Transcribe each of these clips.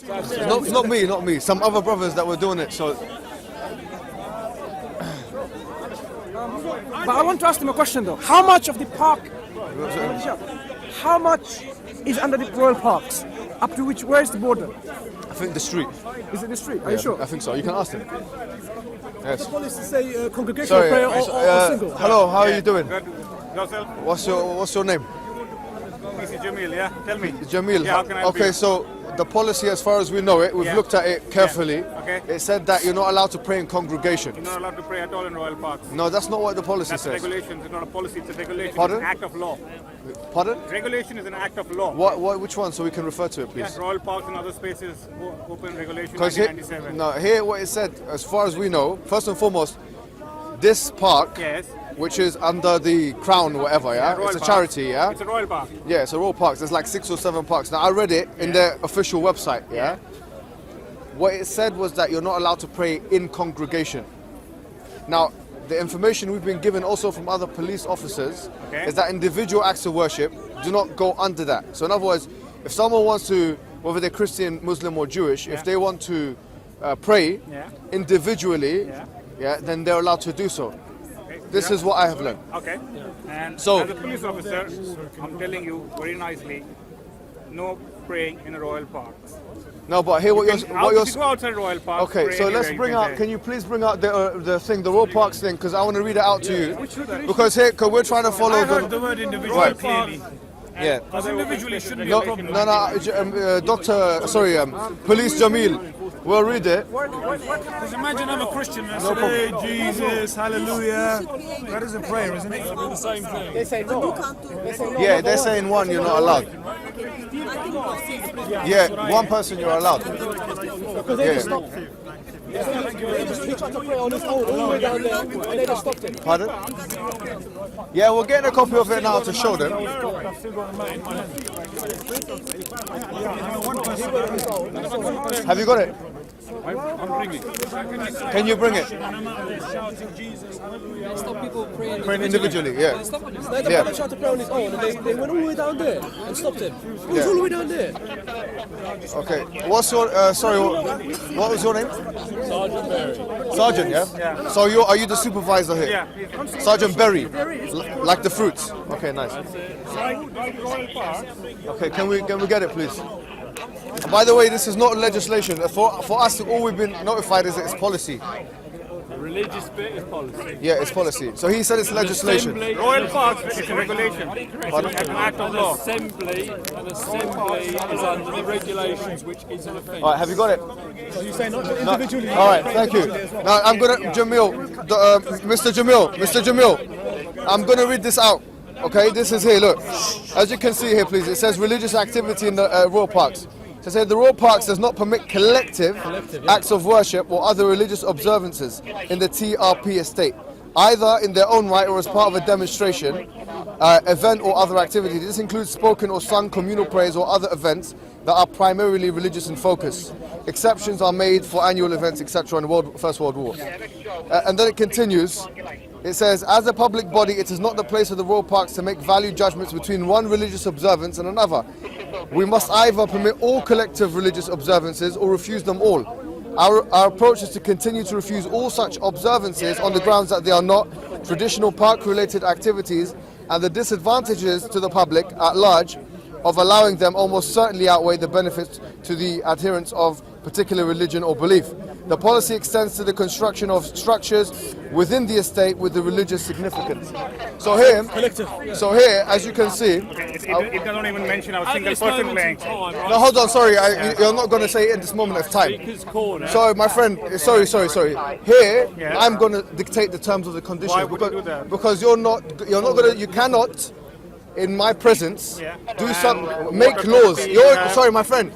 Not me. Some other brothers that were doing it. So, but I want to ask them a question though. How much of the park? How much is under the royal parks? Up to which? Where is the border? I think the street. Is it the street? Are you sure? I think so. You can ask them. Yes. The police say congregational prayer or single. Hello. How are you doing? Good. Yourself? What's your name? This is Jamil, yeah? Tell me. Jamil. Yeah, how can I help okay, you? so the policy, as far as we know it, we've looked at it carefully. Yeah. Okay. It said that you're not allowed to pray in congregation. You're not allowed to pray at all in royal parks. No, that's not what the policy That's says. regulations. It's not a policy. It's a regulation. Pardon? It's an act of law. Pardon? Regulation is an act of law. Which one? So we can refer to it, please. Yes, royal parks and other spaces open regulation Because 1997. here what it said, as far as we know, first and foremost, this park, Yes. which is under the crown or whatever, yeah? Royal It's a park. charity, yeah? It's a royal park. Yeah, it's a royal parks. There's like 6 or 7 parks. Now I read it in their official website, yeah? What it said was that you're not allowed to pray in congregation. Now, the information we've been given also from other police officers is that individual acts of worship do not go under that. So in other words, if someone wants to, whether they're Christian, Muslim or Jewish, if they want to pray individually, then they're allowed to do so. This is what I have learned. Okay. And So- as a police officer, I'm telling you very nicely, no praying in royal parks. No, but here what You go outside royal parks. Okay, pray so anywhere let's you bring can out. pray. Can you please bring out the thing, the royal parks thing, because I want to read it out to you. Because here, because we're trying to follow I heard the the. word individual Right. clearly. Yeah. Because individually shouldn't be No, a problem. Police Jamil. We'll read it. Because imagine I'm a Christian and I say, hey, Jesus, hallelujah. That is a prayer, isn't it? The same thing. They say no. Yeah, they're saying one, you're not allowed. Yeah, one person you're allowed. Because they just stopped him. He tried to pray on his own all the way down there, and they just stopped him. Pardon? Yeah, we're getting a copy of it now to show them. Have you got it? I'm bringing. Can you bring it? Stop people praying. Praying individually, yeah. They Yeah. tried to pray on his own, and they went all the way down there and stopped him. He was all the way down there. Okay. What's your sorry? What was your name? Sergeant Mary. Sergeant, yeah. So are you the supervisor here? Yeah. Sergeant Berry, like the fruits. Okay, nice. Like royal parks. Okay, can we get it, please? By the way, this is not legislation. For us, all we've been notified is that it's policy. The religious bit is policy. Yeah, it's policy. So he said it's legislation. Royal parks is a regulation. It's an act of law. Assembly is under the regulations, which is an offence. All right, have you got it? So you say not individually. All right, thank you. Now I'm gonna Mr. Jamil, I'm gonna read this out. Okay, this is here. Look, as you can see here, please. It says religious activity in the royal parks. It says the royal parks does not permit collective acts of worship or other religious observances in the TRP estate, either in their own right or as part of a demonstration, event or other activity. This includes spoken or sung communal prayers or other events that are primarily religious in focus. Exceptions are made for annual events, etc. in the First World War. And then it continues. It says, as a public body, it is not the place of the royal parks to make value judgments between one religious observance and another. We must either permit all collective religious observances or refuse them all. Our approach is to continue to refuse all such observances on the grounds that they are not traditional park-related activities, and the disadvantages to the public at large of allowing them almost certainly outweigh the benefits to the adherents of particular religion or belief. The policy extends to the construction of structures within the estate with the religious significance. So here, as you can see, It doesn't even mention a single person playing. no, hold on, sorry, you're not going to say it at this moment of time. Sorry, my friend, sorry. Here, I'm going to dictate the terms of the conditions. Why would you do that? Because you cannot, in my presence, make laws. Sorry, my friend.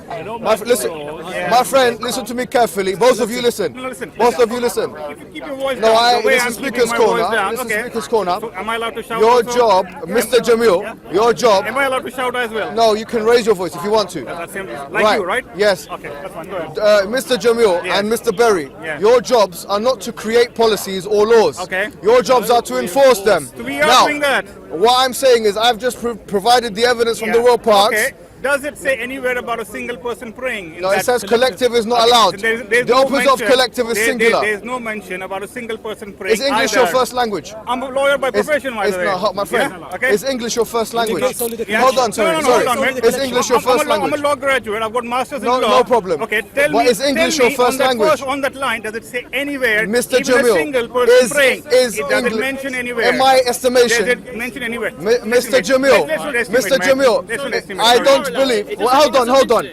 Listen to me carefully. Both of you listen. Both of you listen. If you keep your voice No, down, the way this I'm is keeping speaker's my voice corner. down, This is okay. speaker's corner. So am I allowed to shout Your also? job, Mr. Jamil, your job. Am I allowed to shout as well? No, you can raise your voice if you want to. That's him. Like you, right? Yes. Okay, that's fine. Go ahead. Mr. Jamil and Mr. Berry, your jobs are not to create policies or laws. Okay. Your jobs are to enforce them. We are doing that. What I'm saying is I've just provided the evidence from the royal parks. Okay. Does it say anywhere about a single person praying? No, it says collective is not allowed. There's The no opposite of mention- collective is singular. There's no mention about a single person praying. Is English either. your first language? I'm a lawyer by profession, by the way. No, my friend. Yeah? Okay. Is English your first language? Yeah. Hold on, sorry. No, sorry. hold on, man. Is English your first I'm language? a law graduate. I've got masters in No, law. no problem. Okay, But is English tell your me first on that language? on that line, does it say anywhere? Mr. Even Jamil, a single person praying. is It doesn't Engli- mention anywhere. in my estimation- Does it mention anywhere? Mr. Jamil, Mr. Mr. I don't believe. Well, hold on.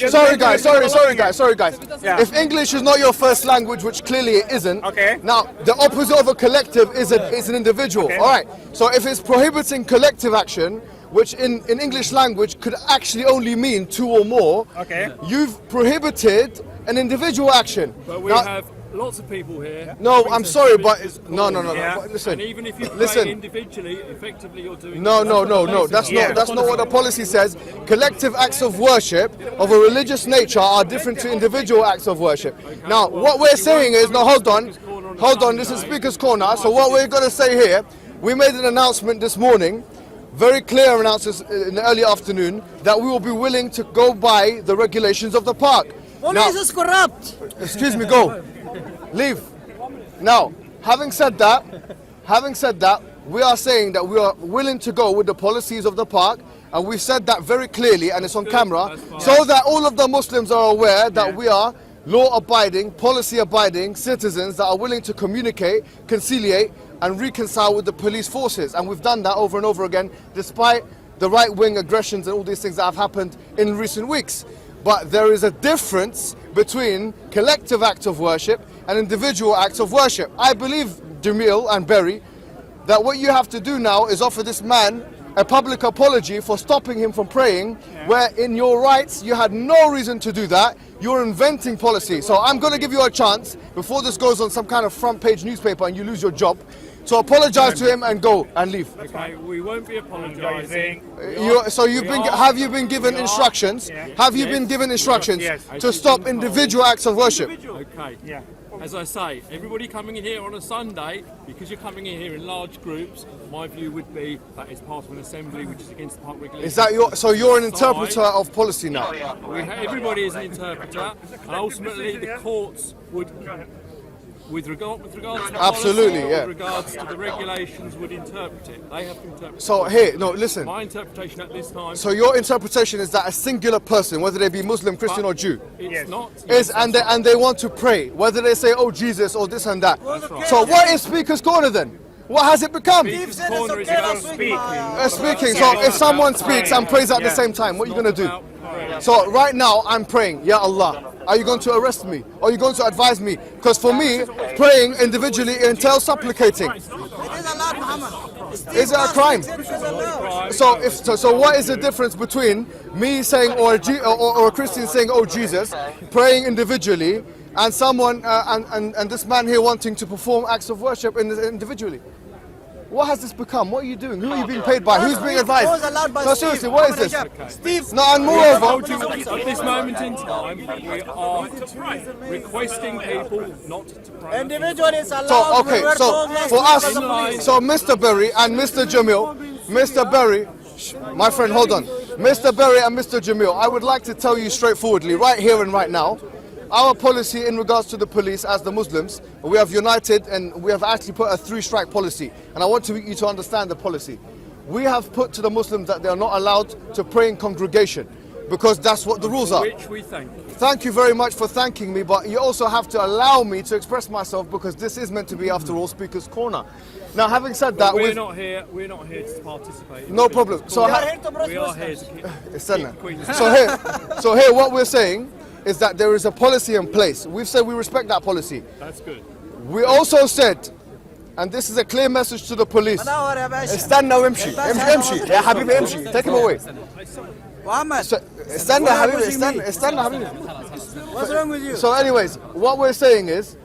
Sorry, guys. Yeah. If English is not your first language, which clearly it isn't, Okay. now the opposite of a collective is an individual. Okay. All right. So if it's prohibiting collective action, which in English language could actually only mean two or more, Okay. you've prohibited an individual action. But we Now- have lots of people here. No, I'm sorry, but no. Yeah. But listen, And even if you pray listen. individually, effectively you're doing. No. That's Yeah. not what the policy says. Collective acts of worship of a religious nature are different to individual acts of worship. Now, what we're saying is, no, hold on. This is Speaker's Corner. So what we're going to say here, we made an announcement this morning, very clear announcement in the early afternoon, that we will be willing to go by the regulations of the park. Now, Police is corrupt. excuse me, go. Leave. Now, having said that, we are saying that we are willing to go with the policies of the park, and we've said that very clearly, and it's on camera, so that all of the Muslims are aware that we are law-abiding, policy-abiding citizens that are willing to communicate, conciliate, and reconcile with the police forces. And we've done that over and over again, despite the right-wing aggressions and all these things that have happened in recent weeks. But there is a difference between collective acts of worship and individual acts of worship. I believe, Jamil and Berry, that what you have to do now is offer this man a public apology for stopping him from praying, where in your rights you had no reason to do that. You're inventing policy. So I'm going to give you a chance, before this goes on some kind of front page newspaper and you lose your job, to apologize to him and go and leave. Okay, we won't be apologising. Have you been given instructions? Have you been given instructions Yes. to stop individual acts of worship? Okay. Yeah. As I say, everybody coming in here on a Sunday, because you're coming in here in large groups, my view would be that is part of an assembly which is against the park regulations. Is that so you're an interpreter of policy now? Everybody is an interpreter, and ultimately the courts would, with regards to the Absolutely, policy, yeah. with regards to the regulations, would interpret it. They have to interpret So it. here, no, listen. My interpretation at this time So your interpretation is that a singular person, whether they be Muslim, Christian, or Jew, it's not. is and they want to pray, whether they say, "Oh Jesus," or this and that. So what is Speaker's Corner then? What has it become? Speaker's Corner is about speaking. Speaking. So if someone speaks and prays at the same time, what are you going to do? So right now I'm praying, Ya Allah. Are you going to arrest me? Or are you going to advise me? Because for me, praying individually entails supplicating. It is allowed, Muhammad. Is it a crime? So what is the difference between me saying or a Christian saying, "Oh Jesus," praying individually, and someone and this man here wanting to perform acts of worship individually? What has this become? What are you doing? Who are you being paid by? Who's being advised? Those allowed by No, Steve. seriously, what is this? Steve. No, and moreover, At this moment in time, we are requesting people not to pray. Individual is allowed. so okay, We were so told last for week us, by the police. so Mr. Berry and Mr. Jamil, Mr. Berry, my friend, hold on, Mr. Berry and Mr. Jamil, I would like to tell you straightforwardly, right here and right now, our policy in regards to the police as the Muslims, we have united and we have actually put a 3-strike policy. And I want you to understand the policy. We have put to the Muslims that they are not allowed to pray in congregation because that's what the rules are. Which we thank. Thank you very much for thanking me, but you also have to allow me to express myself because this is meant to be, after all, Speaker's Corner. Now, having said that, We're not here to participate. in no the problem. So, We are here to protest we are here to keep so here, what we're saying is that there is a policy in place. We've said we respect that policy. That's good. We also said, and this is a clear message to the police. استنى وامشي امشي يا حبيبي امشي. Take him away. Muhammad, استنى يا حبيبي استنى يا حبيبي. what's wrong with you? So anyways, what we're saying is,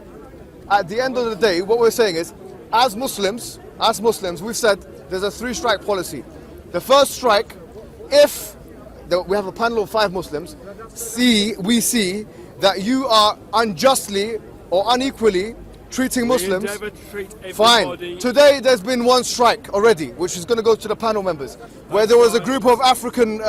at the end of the day, what we're saying is, as Muslims, we've said there's a 3-strike policy. The first strike, if we have a panel of 5 Muslims, we see that you are unjustly or unequally treating Muslims. We endeavour to treat everybody. Fine. Today there's been one strike already, which is going to go to the panel members, where there was a group of African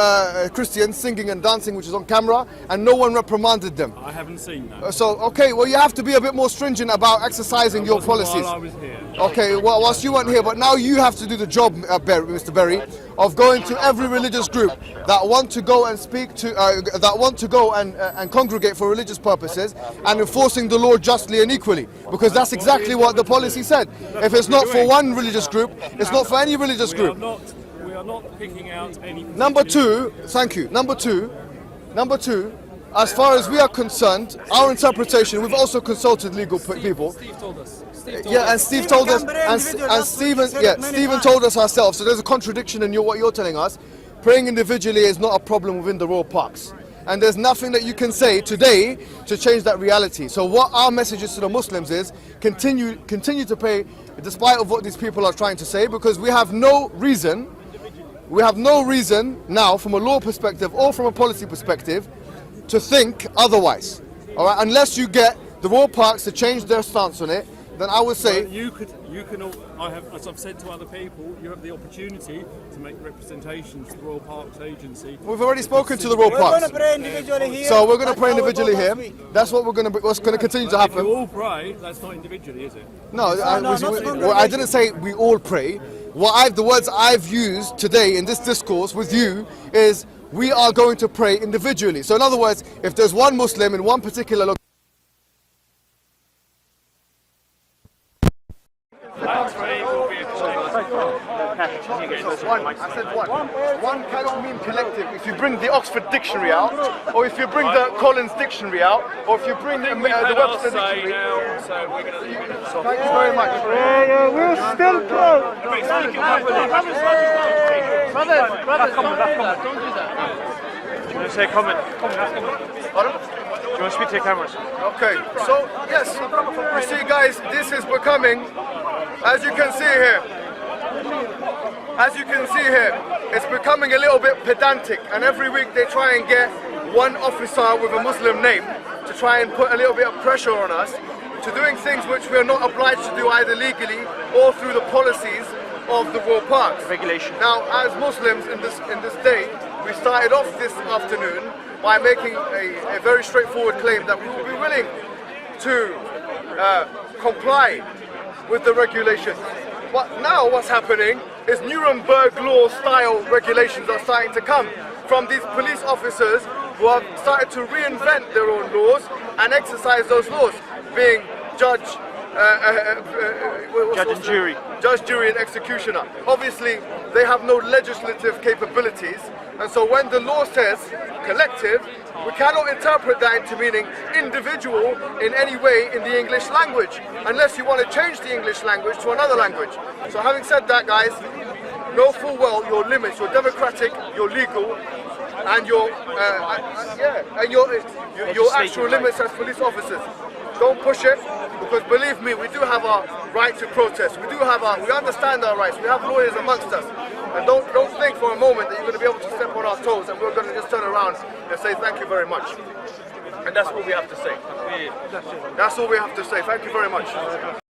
Christians singing and dancing, which is on camera, and no one reprimanded them. I haven't seen that. So, okay, well, you have to be a bit more stringent about exercising your policies. While I was here. Okay, well, whilst you weren't here, but now you have to do the job, Mr. Berry, of going to every religious group that want to go and speak to, that want to go and congregate for religious purposes, and enforcing the law justly and equally, because that's exactly what the policy said. If it's not for one religious group, it's not for any religious group. We are not picking out any. Number two, thank you. Number two, as far as we are concerned, our interpretation, we've also consulted legal people. Steve told us. Yeah, and Steve told us, and Stephen told us ourselves. So there's a contradiction in what you're telling us. Praying individually is not a problem within the royal parks, and there's nothing that you can say today to change that reality. So what our message is to the Muslims is continue to pray, despite of what these people are trying to say, because we have no reason now, from a law perspective or from a policy perspective, to think otherwise. All right, unless you get the royal parks to change their stance on it, then I would say you can. As I've said to other people, you have the opportunity to make representations to the Royal Parks Agency. We've already spoken to the Royal We're Parks. going to pray individually here. So we're going to That's pray how we individually go here. last week. That's what's going to continue to If you happen. all pray, that's not individually, is it? No, not I didn't say we all pray. The words I've used today in this discourse with you is we are going to pray individually. So in other words, if there's one Muslim in one particular location, I said one. One cannot mean collective. If you bring the Oxford Dictionary out, or if you bring the Collins Dictionary out, or if you bring the Webster Dictionary. Thank you very much. We're still close. Brothers, Don't do that. Do you want to say comment? Pardon? Do you want to speak to your cameras? Okay, so yes, you see guys, this is becoming, as you can see here, it's becoming a little bit pedantic, and every week they try and get one officer with a Muslim name to try and put a little bit of pressure on us to doing things which we are not obliged to do either legally or through the policies of the royal parks. Regulation. Now, as Muslims in this day, we started off this afternoon by making a very straightforward claim that we will be willing to comply with the regulations. But now what's happening is Nuremberg law style regulations are starting to come from these police officers who have started to reinvent their own laws and exercise those laws, being judge and jury. Judge, jury and executioner. Obviously, they have no legislative capabilities, and so when the law says collective, we cannot interpret that into meaning individual in any way in the English language, unless you want to change the English language to another language. So having said that, guys, know full well your limits, your democratic, your legal, and your actual limits as police officers. Don't push it, because believe me, we do have our right to protest. We understand our rights. We have lawyers amongst us. And don't think for a moment that you're going to be able to step on our toes and we're going to just turn around and say thank you very much. And that's all we have to say. That's all we have to say. Thank you very much.